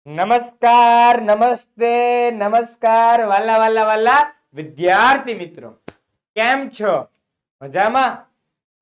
નમસ્કાર, નમસ્તે, નમસ્કાર વાલા વાલા વાલા વિદ્યાર્થી મિત્રો, કેમ છો? મજામાં?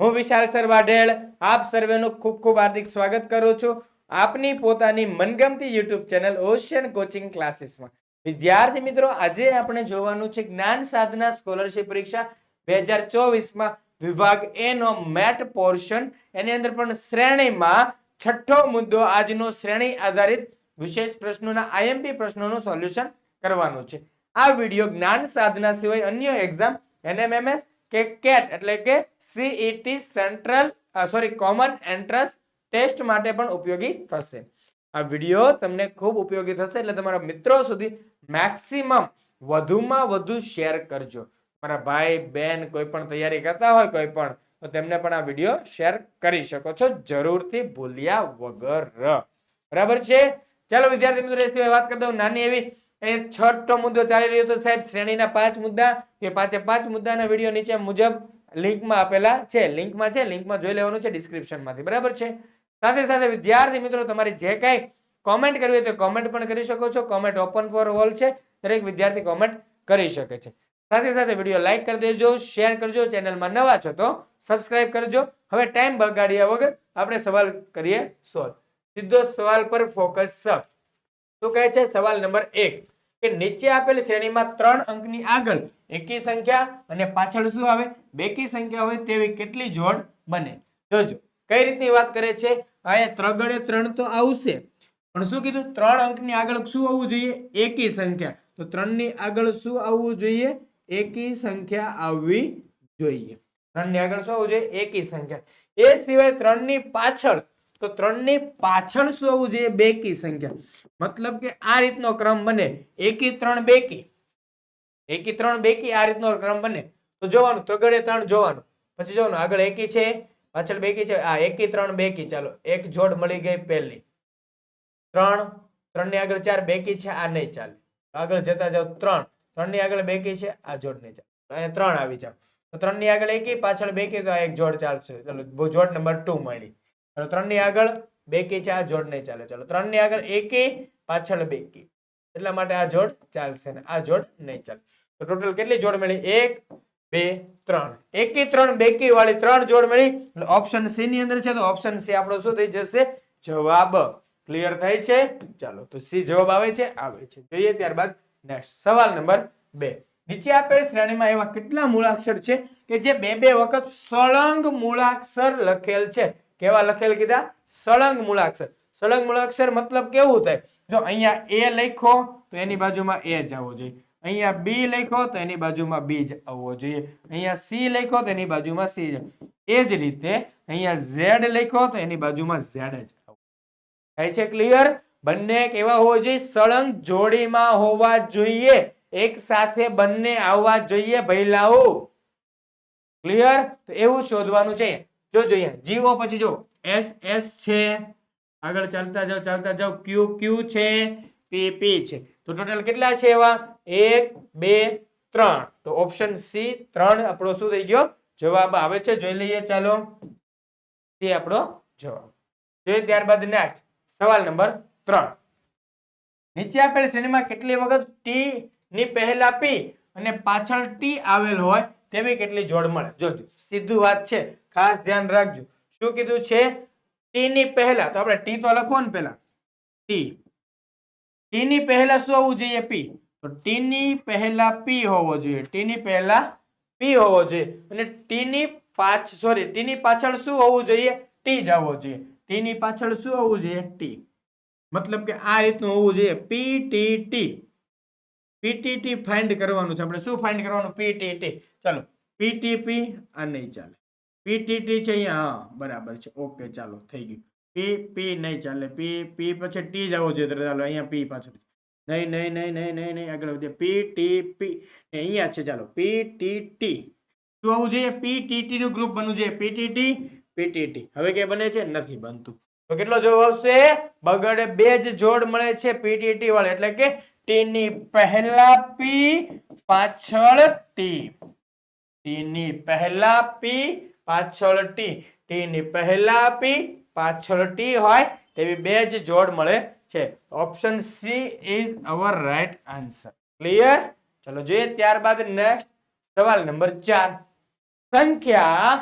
હું વિશાલ સર વાઢેલ આપ સર્વેનું ખૂબ ખૂબ હાર્દિક સ્વાગત કરું છું આપની પોતાની મનગમતી યુટ્યુબ ચેનલ ઓશિયન કોચિંગ ક્લાસીસમાં. વિદ્યાર્થી મિત્રો, આજે આપણે જોવાનું છે જ્ઞાન સાધના સ્કોલરશિપ પરીક્ષા 2024 વિભાગ એ નો મેટ પોર્શન. એની અંદર પણ શ્રેણીમાં છઠ્ઠો મુદ્દો, આજનો શ્રેણી આધારિત વિશેષ પ્રશ્નોના આઈએમપી પ્રશ્નોનું સોલ્યુશન કરવાનું છે. આ વિડિયો જ્ઞાન સાધના સિવાય અન્ય એક્ઝામ એનએમએમએસ કે કેટ એટલે કે સીઈટી કોમન એન્ટ્રન્સ ટેસ્ટ માટે પણ ઉપયોગી થશે. આ વિડિયો તમને ખૂબ ઉપયોગી થશે, એટલે તમારા મિત્રો સુધી મેક્સિમમ વધુમાં વધુ શેર કરજો. મારા ભાઈ બહેન કોઈ પણ તૈયારી કરતા હોય કોઈ પણ, તો તેમને પણ આ વિડિયો શેર કરી શકો છો, જરૂરથી ભૂલ્યા વગર. બરાબર છે? ચાલો વિદ્યાર્થી મિત્રો, એ સિવાય વાત કરી દઉં નાની એવી. એ છઠ્ઠો મુદ્દો ચાલી રહ્યો તો સાહેબ શ્રેણીના 5 મુદ્દા, એ પાંચે 5 મુદ્દાના વિડિયો નીચે મુજબ લિંકમાં આપેલા છે. લિંકમાં જોઈ લેવાનું છે ડિસ્ક્રિપ્શનમાંથી. બરાબર છે? સાથે સાથે વિદ્યાર્થી મિત્રો, તમારી જે કાંઈ કોમેન્ટ કરવી હોય તો કોમેન્ટ પણ કરી શકો છો. કોમેન્ટ ઓપન ફોર ઓલ છે, દરેક વિદ્યાર્થી કોમેન્ટ કરી શકે છે. સાથે સાથે વિડિયો લાઈક કરી દેજો, શેર કરજો. ચેનલમાં નવા છો તો સબસ્ક્રાઇબ કરજો. હવે ટાઈમ બગાડ્યા વગર આપણે સવાલ કરીએ સોલ્વ. સીધો સવાલ પર ફોકસ. શું કહે છે? સવાલ નંબર 1 કે નીચે આપેલ શ્રેણીમાં 3 અંકની આગળ એકી સંખ્યા અને પાછળ શું આવે બેકી સંખ્યા હોય તેવી કેટલી જોડ બને? જોજો કઈ રીતની વાત કરે છે. અહીંયા ત્રગડે 3 તો આવશે, પણ શું કીધું? 3 અંકની આગળ શું આવવું જોઈએ? એકી સંખ્યા. તો 3 ની આગળ શું આવવું જોઈએ? એકી સંખ્યા આવવી જોઈએ. 3 ની આગળ શું આવવું જોઈએ? એકી સંખ્યા. એ સિવાય 3 ની પાછળ, તો 3 ની પાછળ શું આવવું જોઈએ? બેકી સંખ્યા. મતલબ કે આ રીતનો ક્રમ બને, એકી 3 બેકી, એકી 3 બેકી, આ રીતનો ક્રમ બને. તો જોવાનું ત્રગડે 3 જોવાનું, પછી જોવાનું આગળ એકી છે પાછળ બેકી છે. આ એકી 3 બેકી, ચાલો એક જોડ મળી ગઈ પહેલી. 3 3 ની આગળ 4 બેકી છે, આ નહીં ચાલે. આગળ જતા જાવ 3 3 ની આગળ બેકી છે, આ જોડ નહીં ચાલે. અહીંયા 3 આવી જાવ તો 3 ની આગળ એકી પાછળ બેકી, તો આ એક જોડ ચાલશે. ચલો જોડ નંબર 2 મળી. 3 ની આગળ બેકી છે, આ જોડ નહીં ચાલે. ચલો 3 ની આગળ એકી પાછળ બેકી, એટલા માટે આ જોડ ચાલશે ને આ જોડ નહીં ચાલે. તો ટોટલ કેટલી જોડ મળી? 1 2 3. એકી 3 બેકી વાળી 3 જોડ મળી. એટલે ઓપ્શન સી ની અંદર છે, તો ઓપ્શન સી આપણો શું થઈ જશે? જવાબ. ક્લિયર થાય છે? ચાલો, તો સી જવાબ આવે છે? આવે છે. જોઈએ ત્યારબાદ નેક્સ્ટ સવાલ નંબર 2. નીચે આપેલ શ્રેણીમાં એવા કેટલા મૂળાક્ષર છે કે જે બે વખત સળંગ મૂળાક્ષર લખેલ છે? કેવા લખેલ કીધા? સળંગ મૂળાક્ષર. સળંગ મૂળાક્ષર મતલબ કેવું થાય? જો અહીંયા એ લખો તો એની બાજુમાં એ જ આવવો જોઈએ. અહીંયા બી લખો તો એની બાજુમાં બી જ આવવો જોઈએ. અહીંયા સી લખો તો એની બાજુમાં સી જ. એ જ રીતે અહીંયા ઝેડ લખો તો એની બાજુમાં ઝેડ જ આવવો. થાય છે ક્લિયર? બંને કેવા હોવા જોઈએ? સળંગ જોડીમાં હોવા જોઈએ. એક સાથે બંને આવવા જોઈએ ભઈલાઓ. ક્લિયર? તો એવું શોધવાનું છે. જો જોઈએ જીઓ, પછી જો એસ એસ છે, આગળ ચાલતા જાવ ક્યુ ક્યુ છે, પી પી છે. તો ટોટલ કેટલા છે એવા? 1 2 3. તો ઓપ્શન સી 3 આપણો શું થઈ ગયો? જવાબ આવે છે. જોઈ લઈએ ચાલો, તે આપણો જવાબ. જોઈએ ત્યારબાદ નેક્સ્ટ સવાલ નંબર 3. નીચે આપેલ શ્રેણીમાં કેટલી વખત ટી ની પહેલા પી અને પાછળ ટી આવેલ હોય તેવી કેટલી જોડ મળે? જોજો સીધું વાત છે, ખાસ ધ્યાન રાખજો. શું કીધું છે? ટી ની પહેલા, તો આપણે ટી તો લખો ને પહેલા, ટી. ટી ની પહેલા શું હોવું જોઈએ? પી. તો ટી ની પહેલા પી હોવો જોઈએ. ટી ની પહેલા પી હોવો જોઈએ. અને ટી ની પાછળ શું હોવું જોઈએ? ટી જ આવવો જોઈએ. ટી ની પાછળ શું હોવું જોઈએ? ટી. મતલબ કે આ રીતનું હોવું જોઈએ, પી ટી ટી. પીટીટી ફાઇન્ડ કરવાનું છે આપણે. શું ફાઇન્ડ કરવાનું? પીટીટી. ચાલો પીટીપી આ નહીં ચાલે. પીટીટી છે અહીંયા, હા બરાબર છે, ઓકે ચાલો થઈ ગયું. પી પી નહીં ચાલે. પી પી પછી ટી જ આવવો જોઈએ. ચાલો અહીંયા પી પાછળ નહીં નહીં નહીં નહીં નહીં નહીં આગળ વધીએ. પી ટી પી અહીંયા છે. ચાલો પી ટી ટી શું આવવું જોઈએ? પીટીટી નું ગ્રુપ બનવું જોઈએ. પીટીટી પીટીટી. હવે કે બને છે? નથી બનતું. તો કેટલો જવાબ આવશે? બગડે 2 જ જોડ મળે છે પીટીટી વાળા, એટલે કે ટી ની પહેલા પી પાછળ ટી. ટી ની પહેલા પી પાછળ ટી. ટી ની પહેલા પી પાછળ ટી હોય તેવી 2 જ જોડ મળે છે. Option she is our right answer. Clear? ચલો જોઈએ ત્યારબાદ નેક્સ્ટ સવાલ નંબર 4. સંખ્યા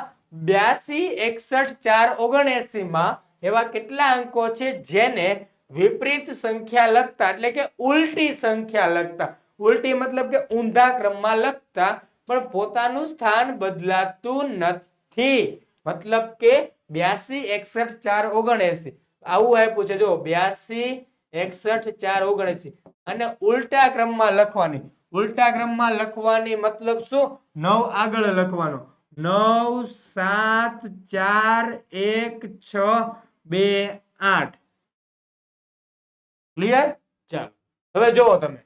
82 61 4 79 માં એવા કેટલા અંકો છે જેને વિપરીત સંખ્યા લખતા એટલે કે ઉલટી સંખ્યા લખતા, ઉલટી મતલબ કે ઊંધા ક્રમમાં લખતા પણ પોતાનું સ્થાન બદલાતું નથી. મતલબ કે 82 61 4 79 આવું આપ્યું છે જો 82 61 4 79 અને ઉલટા ક્રમમાં લખવાની. ઉલટા ક્રમમાં લખવાની મતલબ શું? 9 આગળ લખવાનો. 9 7 4 1 6 2 8. ક્લિયર? ચાલો હવે જોવો તમે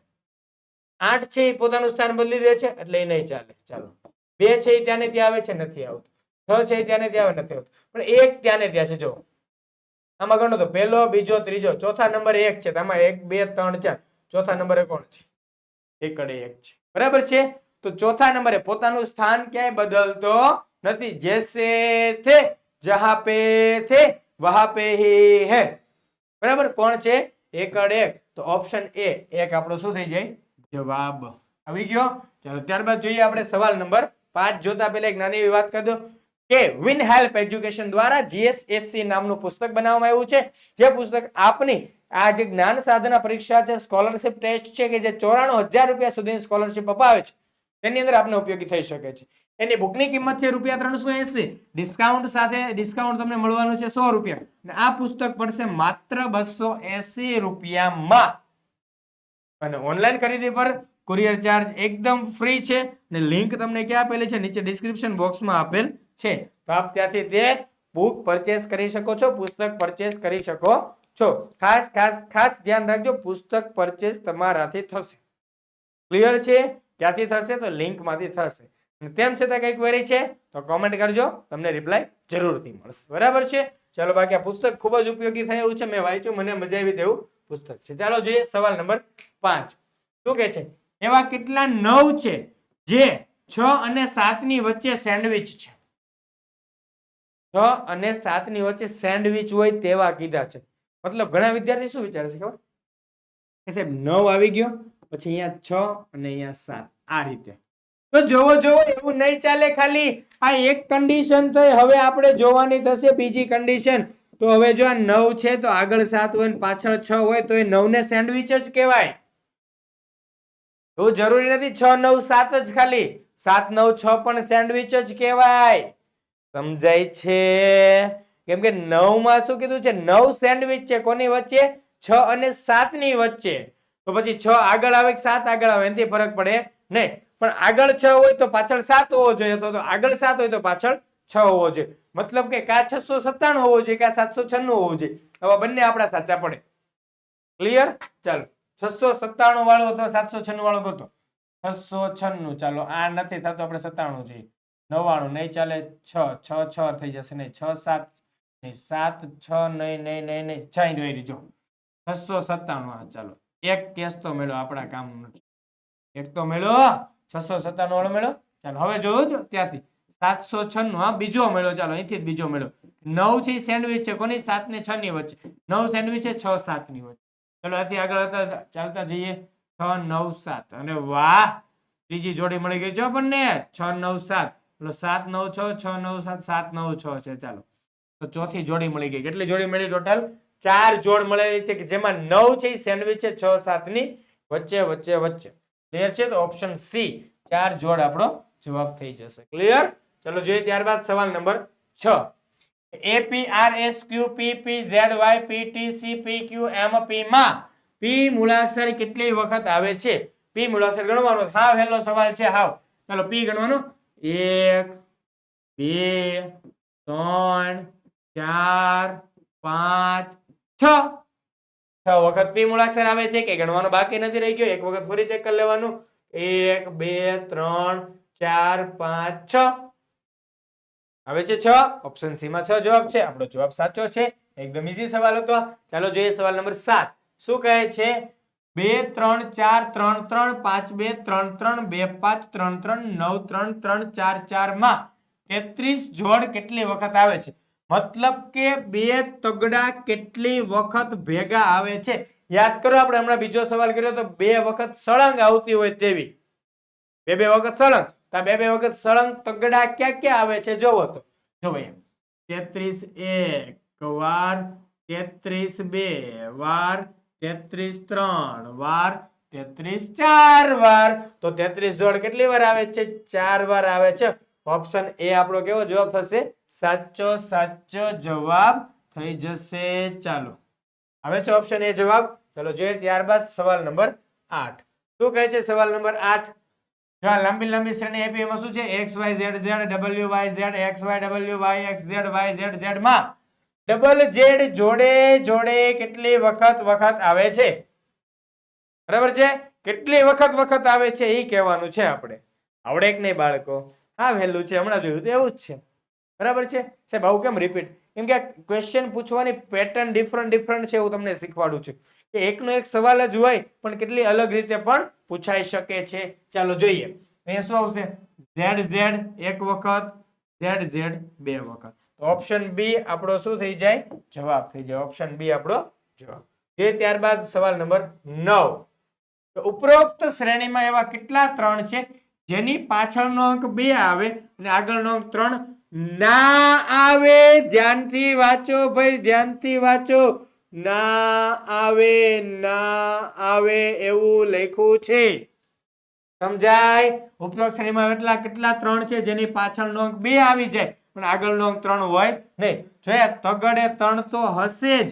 8 છે એ પોતાનું સ્થાન બદલી દે છે એટલે એ નહીં ચાલે. ચાલો 2 છે એ ત્યાંને ત્યાં આવે છે, નથી આવતું. 6 છે એ ત્યાંને ત્યાં આવે, નથી આવતું. પણ 1 ત્યાંને ત્યાં છે. જો આમાં ગણો તો પહેલો, બીજો, ત્રીજો, ચોથા નંબરે 1 છે. આમાં 1 2 3 4 ચોથા નંબરે કોણ છે? એકડે 1 છે. બરાબર છે? તો ચોથા નંબરે પોતાનું સ્થાન ક્યાંય બદલતો નથી. જૈસે થે જહાં પે થે વહાં પે હી હે. બરાબર? કોણ છે? એકડ 1. તો ઓપ્શન એ એક આપણો શું થઈ જાય? જવાબ આવી ગયો. ચાલો ત્યારબાદ જોઈએ આપણે સવાલ નંબર 5. જોતા પહેલા એક નાની એવી વાત કરી દો કે વિન હેલ્પ એજ્યુકેશન દ્વારા જીએસએસસી નામનું પુસ્તક બનાવવામાં આવ્યું છે. જે પુસ્તક આપની આ જે જ્ઞાન સાધના પરીક્ષા છે, સ્કોલરશિપ ટેસ્ટ છે કે જે 94,000 રૂપિયા સુધીની સ્કોલરશિપ અપાવે છે તેની અંદર આપને ઉપયોગી થઈ શકે છે. એની બુકની કિંમત છે ₹380. ડિસ્કાઉન્ટ સાથે ડિસ્કાઉન્ટ તમને મળવાનું છે ₹100 અને આ પુસ્તક પડશે માત્ર ₹280 અને ઓનલાઈન ખરીદી પર કુરિયર ચાર્જ એકદમ ફ્રી છે અને લિંક તમને ક્યાં આપેલી છે? નીચે ડિસ્ક્રિપ્શન બોક્સમાં આપેલ છે. તો આપ ત્યાંથી તે બુક પરચેસ કરી શકો છો, પુસ્તક પરચેસ કરી શકો છો. ખાસ ખાસ ખાસ ધ્યાન રાખજો, પુસ્તક પરચેસ તમારાથી થશે. ક્લિયર છે? ક્યાંથી થશે? તો લિંકમાંથી થશે. તેમ છતાં કઈ ક્વેરી છે તો કોમેન્ટ કરજો, તમને રિપ્લાય જરૂરથી મળશે. બરાબર છે? ચાલો બાકી આ પુસ્તક ખૂબ જ ઉપયોગી થયું છે, મેં વાંચ્યું, મને મજા આવી તેવું પુસ્તક છે. ચાલો જોઈએ સવાલ નંબર 5. શું કહે છે? એવા કેટલા 9 છે જે 6 અને 7 ની વચ્ચે સેન્ડવિચ છે? 6 અને 7 ની વચ્ચે સેન્ડવિચ હોય તેવા કીધા છે. મતલબ ઘણા વિદ્યાર્થી શું વિચારે છે ખબર? કે સાહેબ 9 આવી ગયો, પછી અહીંયા 6 અને અહીંયા 7 આ રીતે. તો જોવો એવું નહીં ચાલે. ખાલી આ એક કન્ડિશન થઈ, હવે આપણે જોવાની થશે બીજી કન્ડિશન. તો હવે જો આ 9 છે તો આગળ 7 હોય ને પાછળ 6 હોય તો એ 9 ને સેન્ડવિચ જ કહેવાય. તો જરૂરી નથી 6 9 7 જ, ખાલી 7 9 6 પણ સેન્ડવિચ જ કહેવાય. સમજાય છે? કેમ કે 9 માં શું કીધું છે? 9 સેન્ડવિચ છે. કોની વચ્ચે? 6 અને 7 ની વચ્ચે. તો પછી 6 આગળ આવે કે 7 આગળ આવે એનાથી ફરક પડે નહીં. પણ આગળ 6 હોય તો પાછળ 7 હોવો જોઈએ, તો આગળ 7 હોય તો પાછળ 6 હોવો જોઈએ. મતલબ કે કા 697 હોવો જોઈએ કા 796 હોવો જોઈએ. આવા બંને આપણા સાચા પડે. ક્લિયર? ચાલો 697 વાળો અથવા 796 વાળો ગોતો. 696. ચાલો આ નથી થતો, આપણે 97 જોઈએ. 99 નહીં ચાલે. 6 6 6 થઈ જશે નહીં. 6 7 નહીં, 7 6 નહીં નહીં નહીં નહીં 6 દોરી દીજો. 697. ચાલો એક કેસ તો મેળો, આપણા કામ નથી. એક તો મેળો 697 વાળો મેળો. ચાલો હવે જોયું છો ત્યાંથી 796. હા બીજો મેળો. ચાલો અહીંથી જ બીજો મેળો. 9 છે સેન્ડવિચ છે કોની? 7 ને 6 ની વચ્ચે. 9 સેન્ડવિચ છે 6 7 ની વચ્ચે. ચલો આથી આગળ ચાલતા જઈએ. 6 9 7 અને વાહ ત્રીજી જોડી મળી ગઈ છે આપણને. 6 9 7 એટલે 7 9 6 6 9 7 7 9 6 છે. ચાલો તો ચોથી જોડી મળી ગઈ. કેટલી જોડી મળી? ટોટલ 4 જોડ મળેલી છે કે જેમાં 9 છે સેન્ડવિચ છે 6 7 ની વચ્ચે વચ્ચે વચ્ચે. ક્લિયર છે? તો ઓપ્શન સી 4 જોડ આપણો જવાબ થઈ જશે. ક્લિયર? ચલો જોઈએ ત્યારબાદ સવાલ નંબર 6. APRSQPPZYPTCPQMP માં પી મૂળાક્ષર કેટલી વખત આવે છે? પી મૂળાક્ષર ગણવાનો. હાવ હેલો સવાલ છે હાવ. ચાલો પી ગણવાનો. 1 2 3 4 5 6 વખત પી મૂળાક્ષર આવે છે કે ગણવાનો બાકી નથી રહી ગયો. એક વખત ફરી ચેક કરી લેવાનું. 1 2 3 4 5 6 આવે છે 6. ઓપ્શન સી માં 6 જવાબ છે. આપણો જવાબ સાચો છે. એકદમ ઈઝી સવાલ હતો. ચાલો જોઈએ સવાલ નંબર 7. શું કહે છે? 2 3 4 3 3 5 2 3 3 2 5 3 3 9 3 3 4 4 માં 33 જોડ કેટલી વખત આવે છે? મતલબ કે બે તગડા કેટલી વખત ભેગા આવે છે યાદ કરો આપણે હમણાં બીજો સવાલ કર્યો તો 2 વખત સળંગ આવતી હોય તેવી 2 વખત સળંગ. તો આ 2 વખત સળંગ તગડા ક્યાં ક્યાં આવે છે જોવો તો. જોવો એમ 33 એક વાર, 33 2 વાર, 33 3 વાર, 33 4 વાર. તો 33 જોડ કેટલી વાર આવે છે? 4 વાર આવે છે. ઓપ્શન એ આપણો કેવો જવાબ થશે? સાચો જવાબ થઈ જશે. ચાલો આવે છે ઓપ્શન એ જવાબ. ચલો જોઈએ ત્યારબાદ સવાલ નંબર 8. શું કહે છે સવાલ નંબર 8? જો આ લાંબી શ્રેણી આપી એમાં શું છે? x y z z w y z x y w y x z y z z માં ડબલ z જોડે કેટલી વખત આવે છે? બરાબર છે? કેટલી વખત આવે છે એ કહેવાનું છે આપણે. આવડે કે નહીં બાળકો? હા વહેલું છે, હમણાં જોયું તો એવું જ છે. બરાબર છે સાહેબ? આવું કેમ રિપીટ? કેમ કે ક્વેશ્ચન પૂછવાની પેટર્ન ડિફરન્ટ છે. હું તમને શીખવાડું છું કે એકનો એક સવાલ જ હોય પણ કેટલી અલગ રીતે પણ પૂછાઈ શકે છે. ચાલો જોઈએ અહીંયા શું આવશે? ZZ એક વખત, ZZ 2 વખત. તો ઓપ્શન બી આપણો શું થઈ જાય? જવાબ થઈ જાય. ઓપ્શન બી આપણો જવાબ. એ ત્યારબાદ સવાલ નંબર 9. તો ઉપરોક્ત શ્રેણીમાં એવા કેટલા 3 છે જેની પાછળનો અંક 2 આવે અને આગળનો અંક 3 ના આવે? ધ્યાનથી વાંચો ભાઈ, ધ્યાનથી વાંચો. ના આવે એવું લખ્યું છે. સમજાય? ઉપરોક્ત શ્રેણીમાં કેટલા 3 છે જેની પાછળનો અંક 2 આવી જાય પણ આગળનો અંક 3 હોય નહીં. જોયા તગડે 3 તો હશે જ.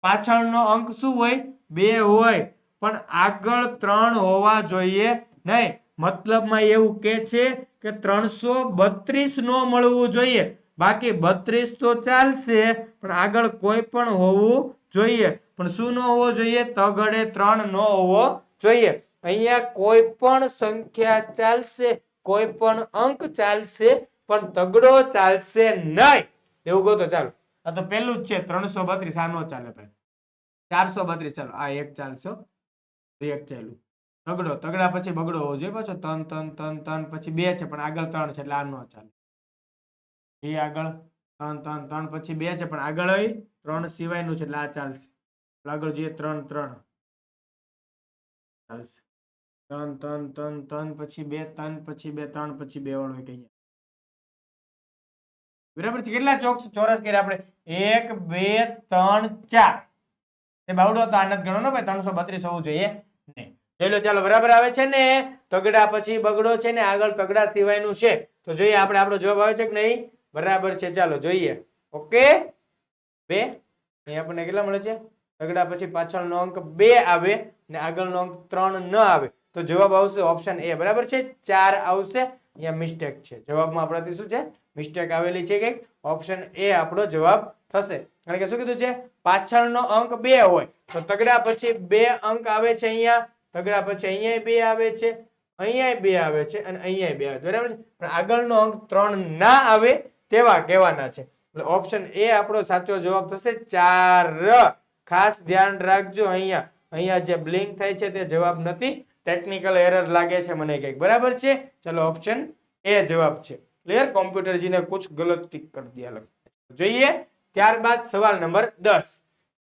પાછળનો અંક શું હોય? 2 હોય પણ આગળ 3 હોવા જોઈએ નહીં. મતલબમાં એવું કે છે કે 332 નો મળવું જોઈએ. બાકી 32 તો ચાલશે પણ આગળ કોઈ પણ હોવું જોઈએ. પણ શું ન હોવો જોઈએ? તગડે 3 ન હોવો જોઈએ. અહીંયા કોઈ પણ સંખ્યા ચાલશે, કોઈ પણ અંક ચાલશે પણ તગડો ચાલશે નહીં. એવું કહો તો ચાલો. આ તો પેલું જ છે 332. આ નો ચાલે ભાઈ. 432 ચાલો. આ એક ચાલશો, એક ચાલ્યું. તગડા પછી બગડો હોવો જોઈએ પાછો. 3 પછી 2 છે પણ આગળ 3 છે એટલે આ નો ચાલે. એ આગળ 3 પછી 2 છે પણ આગળ 3 સિવાયનું છે એટલે આ ચાલશે. આગળ જોઈએ 3 ચાલશે. 3 પછી 2 3 પછી 2 3 પછી 2 વાળો કહીએ. બરાબર છે? કેટલા ચોરસ કર્યા આપણે? 1 2 3 4. એ બાવડો તો આનંદ ગણો ને ભાઈ. 332 હોવું જોઈએ નહીં. ચાલો બરાબર આવે છે ને? તગડા પછી બગડો છે ને આગળ તગડા સિવાયનું છે. તો જોઈએ આપણે આપણો જવાબ આવે છે કે નહીં? બરાબર છે. ચાલો જોઈએ. ઓકે 2 અહીં આપણને કેટલા મળે છે? તગડા પછી પાછળનો અંક 2 આવે ને આગળનો અંક 3 ન આવે તો જવાબ આવશે ઓપ્શન એ. બરાબર છે? 4 આવશે. અહીંયા મિસ્ટેક છે જવાબમાં. આપણાથી શું છે? મિસ્ટેક આવેલી છે કે ઓપ્શન એ આપણો જવાબ થશે. કારણ કે શું કીધું છે? પાછળનો અંક 2 હોય તો તગડા પછી 2 અંક આવે છે. અહીંયા તગડા પછી અહીંયા 2 આવે છે, અહીંયા 2 આવે છે અને અહીંયા 2 આવે છે. બરાબર છે? પણ આગળનો અંક 3 ના આવે તેવા કહેવાના છે. એટલે ઓપ્શન એ આપણો સાચો જવાબ થશે. 4. ખાસ ધ્યાન રાખજો. અહીંયા જે બ્લિંક થાય છે તે જવાબ નથી, ટેકનિકલ એરર લાગે છે મને કંઈક. બરાબર છે? ચલો ઓપ્શન એ જવાબ છે. ક્લિયર? કોમ્પ્યુટર જીને कुछ गलत टिक कर दिया लग. જોઈએ ત્યારબાદ સવાલ નંબર 10.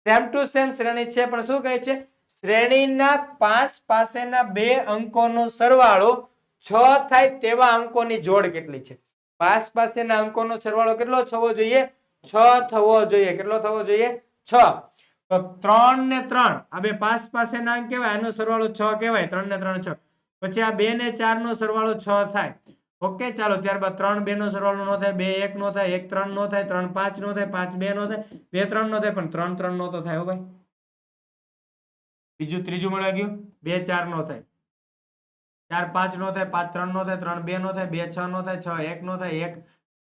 સેમ ટુ સેમ શ્રેણી છે પણ શું કહે છે? શ્રેણીના 5 પાસેના 2 અંકોનો સરવાળો 6 થાય તેવા અંકોની જોડ કેટલી છે? 5 પાસેના અંકોનો સરવાળો કેટલો થવો જોઈએ? 6 થવો જોઈએ. કેટલો થવો જોઈએ? 6. તો 3 ને 3 આ બે 5 પાસેના અંક કહેવાય, આનો સરવાળો 6 કહેવાય. 3 ને 3 6. પછી આ 2 ને 4 નો સરવાળો 6 થાય. ઓકે ચાલો. ત્યારબાદ 3 2 નો સરવાળો નો થાય, 2 1 નો થાય, 1 3 નો થાય, 3 5 નો થાય, 5 2 નો થાય, 2 3 નો થાય પણ 3 3 નો તો થાય હો ભાઈ. ત્રીજું મળવા ગયું. 2 4 નો થાય, 4 5 નો થાય, 5 3 નો થાય, 3 2 નો થાય, 2 6 નો થાય, 6 1 નો થાય, 1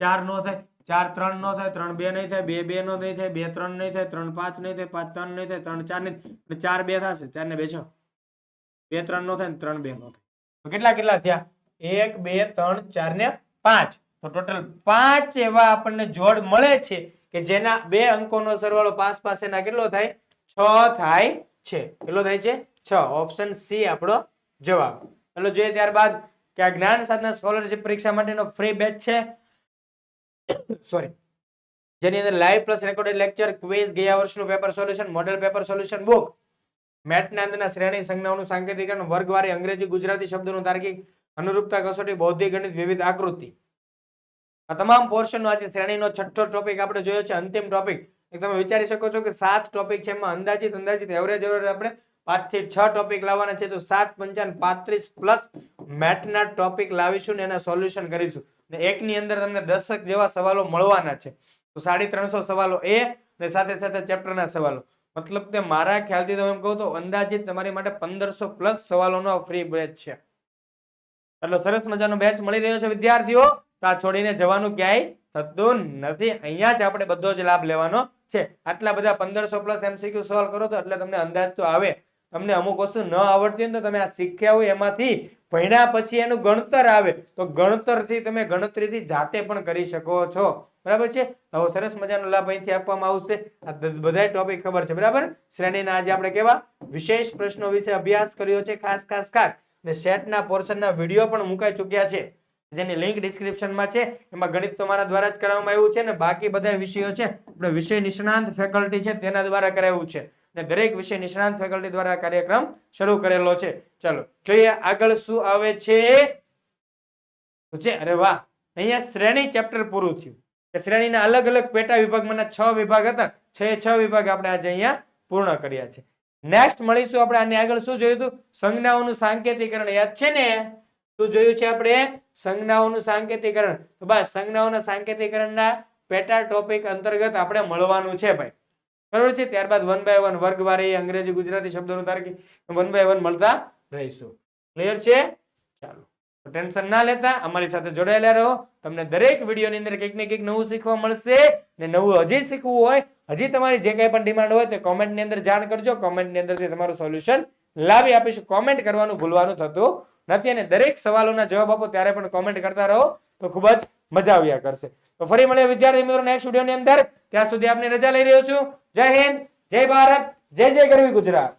4 નો થાય, 4 3 નો થાય, 3 2 નહીં થાય, 2 2 નો નહીં થાય, 2 3 નહીં થાય, 3 5 નહીં થાય, 5 3 નહીં થાય, 3 4 નહીં થાય, 4 2 થશે. 4 ને 2 6. 2 3 નો થાય, 3 2 નો થાય. તો કેટલા થયા? 1 2 3 4 ને 5. તો ટોટલ 5 એવા આપણને જોડ મળે છે કે જેના 2 અંકોનો સરવાળો 5 પાસેના કેટલો થાય? 6 થાય છે. કેટલો થાય છે? 6. ઓપ્શન સી આપણો જવાબ. ચલો જોઈએ ત્યારબાદ કે આ જ્ઞાન સાધના સ્કોલરશિપ પરીક્ષા માટેનો ફ્રી બેચ છે. સોરી, જેની અંદર live plus recorded lecture, quiz, ગયા વર્ષનું paper solution, model paper solution book, મેટના અંદરના શ્રેણી સંજ્ઞાઓનું સાંકેતિકરણ, વર્ગવારી, અંગ્રેજી ગુજરાતી શબ્દોનું તાર્કિક, અનુરૂપતા કસોટી, બૌદ્ધિક ગણિત, વિવિધ આકૃતિ. આ તમામ પોર્શનનો આજે શ્રેણીનો છઠ્ઠો ટોપિક આપણે જોયો છે, અંતિમ ટોપિક. તમે વિચારી શકો છો કે 7 ટોપિક છે, એમાં અંદાજિત એવરેજ આપણે 5 થી 6 ટોપિક લાવવાના છે. તો 7 પંચાન 35 પ્લસ મેથના ટોપિક લાવીશું ને એના સોલ્યુશન કરીશું. ને એકની અંદર તમને 10 જેવા સવાલો મળવાના છે. તો 350 સવાલો એ ને સાથે સાથે ચેપ્ટરના સવાલો. મતલબ કે મારા ખ્યાલથી તમે એમ કહો તો અંદાજિત તમારી માટે 1500 પ્લસ સવાલોનો ફ્રી બેચ છે. એટલે સરસ મજાનો બેચ મળી રહ્યો છે વિદ્યાર્થીઓ. તો આ છોડીને જવાનું ક્યાંય થતું નથી. અહીંયા જ આપણે બધો જ લાભ લેવાનો છે. આટલા બધા 1500 પ્લસ MCQ સોલ્વ કરો તો એટલે તમને અંદાજ તો આવે. તમને અમુક વસ્તુ ન આવડતી હોય તો તમે આ શીખ્યા હોય એમાંથી ભણ્યા પછી એનું ગણતર આવે તો ગણતરથી તમે ગણતરીથી જાતે પણ કરી શકો છો. બરાબર છે. તો સરસ મજાનો લાભ અહીંથી આપવામાં આવશે. આ બધાય ટોપિક ખબર છે. બરાબર. શ્રેણીના આજે આપણે કેવા વિશેષ પ્રશ્નો વિશે અભ્યાસ કર્યો છે. ખાસ ને સેટના પોર્શનના વિડીયો પણ મુકાઈ ચૂક્યા છે, જેની લિંક ડિસ્ક્રિપ્શનમાં છે. એમાં ગણિત તમારા દ્વારા જ કરાવવામાં આવ્યું છે ને બાકી બધા વિષયો છે આપણે વિષય નિષ્ણાંત ફેકલ્ટી છે તેના દ્વારા કરાવ્યું છે. ને દરેક વિષય નિષ્ણાંત ફેકલ્ટી દ્વારા આ કાર્યક્રમ શરૂ કરેલો છે. ચાલો જોઈએ આગળ શું આવે છે. અરે વાહ, અહીંયા શ્રેણી ચેપ્ટર પૂરું થયું. કે શ્રેણીના અલગ અલગ પેટા વિભાગમાંના 6 વિભાગ હતા. 6 વિભાગ આપણે આજે અહીંયા પૂર્ણ કર્યા છે. નેક્સ્ટ મળીશું આપણે આની આગળ શું જોયું હતું? સંજ્ઞાઓનું સાંકેતિકરણ. યાદ છે ને? શું જોયું છે આપણે? સંજ્ઞાઓનું સાંકેતિકરણ. તો બસ સંજ્ઞાઓના સાંકેતિકરણના પેટા ટોપિક અંતર્ગત આપણે મળવાનું છે ભાઈ. બરોબર છે. ત્યારબાદ 1 by 1 વર્ગવારી, અંગ્રેજી ગુજરાતી શબ્દોનું તાર્કિક 1 by 1 મળતા રહીશું. ક્લિયર છે? ચાલો ટેન્શન ના લેતા, અમારી સાથે જોડાયેલા રહો. તમને દરેક વિડીયોની અંદર કંઈક ને કંઈક નવું શીખવા મળશે. ને નવું હજી શીખવું હોય, હજી તમારી જે કંઈ પણ ડિમાન્ડ હોય તે કોમેન્ટની અંદર જાણ કરજો. કોમેન્ટની અંદરથી તમારું સોલ્યુશન લાવી આપીશું. કોમેન્ટ કરવાનું ભૂલવાનું થતું નથી. અને દરેક સવાલોના જવાબ આપો ત્યારે પણ કોમેન્ટ કરતા રહો તો ખૂબ જ મજા આવ્યા કરશે. તો ફરી મળીએ વિદ્યાર્થી મિત્રો નેક્સ્ટ વિડીયોની અંદર. ત્યાં સુધી આપની રજા લઈ રહ્યો છું. જય હિન્દ, જય ભારત, જય જય ગરવી ગુજરાત.